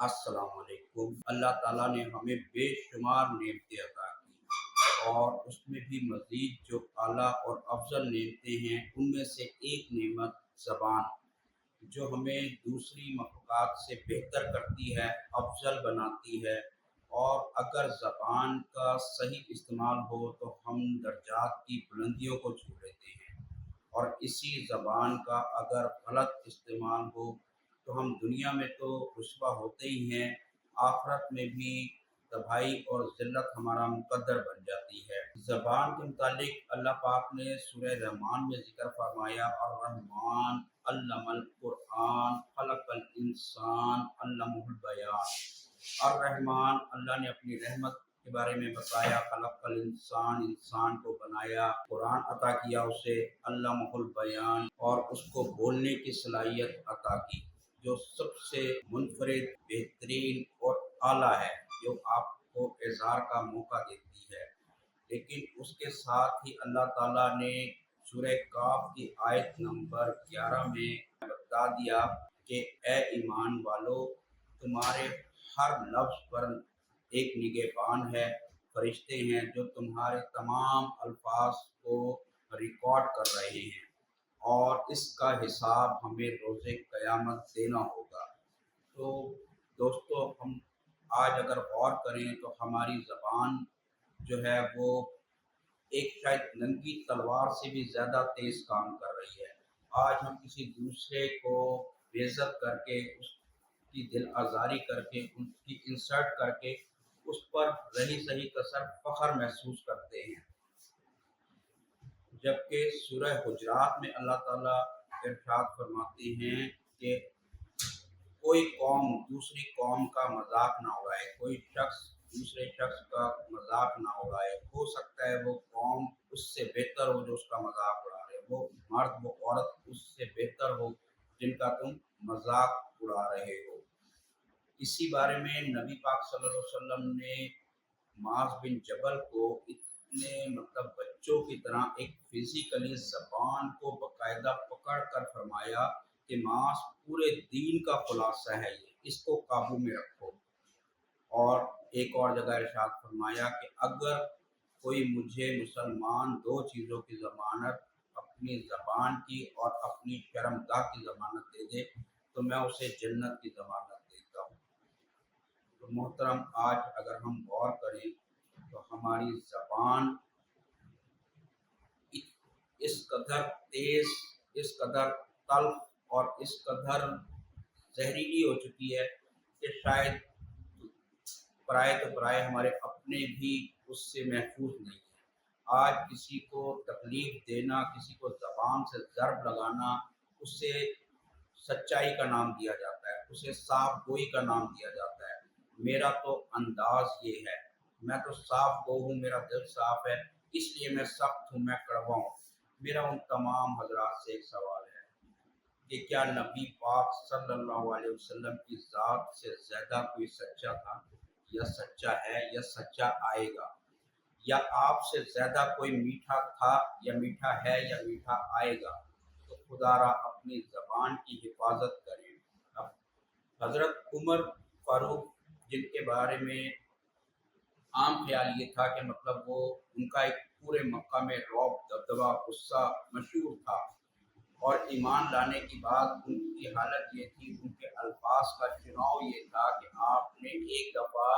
السلام علیکم۔ اللہ تعالیٰ نے ہمیں بے شمار نعمتیں عطا کی اور اس میں بھی مزید جو اعلیٰ اور افضل نعمتیں ہیں ان میں سے ایک نعمت زبان، جو ہمیں دوسری مخلوقات سے بہتر کرتی ہے، افضل بناتی ہے۔ اور اگر زبان کا صحیح استعمال ہو تو ہم درجات کی بلندیوں کو چھو لیتے ہیں، اور اسی زبان کا اگر غلط استعمال ہو تو ہم دنیا میں تو رسوا ہوتے ہی ہیں، آخرت میں بھی تباہی اور ذلت ہمارا مقدر بن جاتی ہے۔ زبان کے متعلق اللہ پاک نے سورہ رحمان میں ذکر فرمایا، الرحمن علم القرآن خلق الانسان علمہ البیان۔ الرحمن، اللہ نے اپنی رحمت کے بارے میں بتایا، خلق الانسان، انسان کو بنایا، قرآن عطا کیا اسے، علمہ البیان، اور اس کو بولنے کی صلاحیت عطا کی، جو سب سے منفرد، بہترین اور اعلیٰ ہے، جو آپ کو اظہار کا موقع دیتی ہے۔ لیکن اس کے ساتھ ہی اللہ تعالیٰ نے سورہ کاف کی آیت نمبر 11 میں بتا دیا کہ اے ایمان والو، تمہارے ہر لفظ پر ایک نگہبان ہے، فرشتے ہیں جو تمہارے تمام الفاظ کو ریکارڈ کر رہے ہیں، اور اس کا حساب ہمیں روز قیامت دینا ہوگا۔ تو دوستو، ہم آج اگر غور کریں تو ہماری زبان جو ہے وہ ایک شاید ننگی تلوار سے بھی زیادہ تیز کام کر رہی ہے۔ آج ہم کسی دوسرے کو بے عزت کر کے، اس کی دل آزاری کر کے، ان کی انسلٹ کر کے اس پر رہی سہی کسر فخر محسوس کرتے ہیں، جبکہ سورہ حجرات میں اللہ تعالیٰ ارشاد فرماتے ہیں کہ کوئی قوم دوسری قوم کا مذاق نہ اڑائے، کوئی شخص دوسرے شخص کا مذاق نہ اڑائے۔ ہو سکتا ہے وہ قوم اس سے بہتر ہو جو اس کا مذاق اڑا رہے، وہ مرد وہ عورت اس سے بہتر ہو جن کا تم مذاق اڑا رہے ہو۔ اسی بارے میں نبی پاک صلی اللہ علیہ وسلم نے معاذ بن جبل کو اتنے بچوں کی طرح ایک فزیکلی زبان کو باقاعدہ پکڑ کر فرمایا کہ معاذ، پورے دین کا خلاصہ ہے یہ، اس کو قابو میں رکھو۔ اور ایک اور جگہ ارشاد فرمایا کہ اگر کوئی مجھے مسلمان دو چیزوں کی ضمانت، اپنی زبان کی اور اپنی شرمگاہ کی ضمانت دے دے تو میں اسے جنت کی ضمانت دیتا ہوں۔ تو محترم، آج اگر ہم غور کریں تو ہماری زبان اس قدر تیز، اس قدر تلخ اور اس قدر زہریلی ہو چکی ہے کہ شاید پرائے تو پرائے ہمارے اپنے بھی اس سے محفوظ نہیں ہیں۔ آج کسی کو تکلیف دینا، کسی کو زبان سے ضرب لگانا، اسے سچائی کا نام دیا جاتا ہے، اسے صاف گوئی کا نام دیا جاتا ہے۔ میرا تو انداز یہ ہے، میں تو صاف گو ہوں، میرا دل صاف ہے، اس لیے میں سخت ہوں، میں کڑوا ہوں۔ میرا ان تمام حضرات سے ایک سوال ہے کہ کیا نبی پاک صلی اللہ علیہ وسلم کی ذات سے زیادہ کوئی سچا تھا، یا سچا ہے، یا سچا آئے گا؟ یا آپ سے زیادہ کوئی میٹھا تھا، یا میٹھا ہے، یا میٹھا آئے گا؟ تو خدا را اپنی زبان کی حفاظت کریں۔ اب حضرت عمر فاروق، جن کے بارے میں عام خیال یہ تھا کہ وہ ان کا ایک پورے مکہ میں رعب، دبدبہ، غصہ مشہور تھا، اور ایمان لانے کے بعد ان کی حالت یہ تھی، ان کے الفاظ کا چناؤ یہ تھا کہ آپ نے ایک دفعہ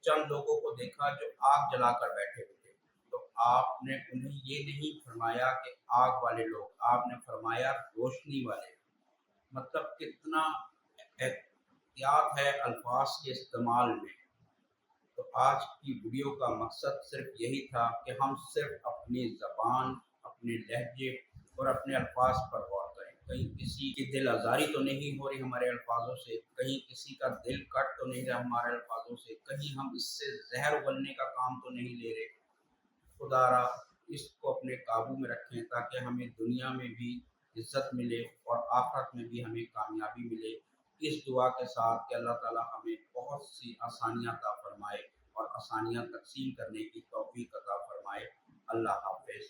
چند لوگوں کو دیکھا جو آگ جلا کر بیٹھے ہوئے تھے، تو آپ نے انہیں یہ نہیں فرمایا کہ آگ والے لوگ، آپ نے فرمایا روشنی والے۔ کتنا احتیاط ہے الفاظ کے استعمال میں۔ تو آج کی ویڈیو کا مقصد صرف یہی تھا کہ ہم صرف اپنی زبان، اپنے لہجے اور اپنے الفاظ پر غور کریں۔ کہیں کسی کی دل آزاری تو نہیں ہو رہی ہمارے الفاظوں سے، کہیں کسی کا دل کٹ تو نہیں رہا ہمارے الفاظوں سے، کہیں ہم اس سے زہر اگلنے کا کام تو نہیں لے رہے۔ خدا را اس کو اپنے قابو میں رکھیں تاکہ ہمیں دنیا میں بھی عزت ملے اور آخرت میں بھی ہمیں کامیابی ملے۔ اس دعا کے ساتھ کہ اللہ تعالیٰ ہمیں بہت سی آسانیاں عطا فرمائے اور آسانیاں تقسیم کرنے کی توفیق عطا فرمائے۔ اللہ حافظ۔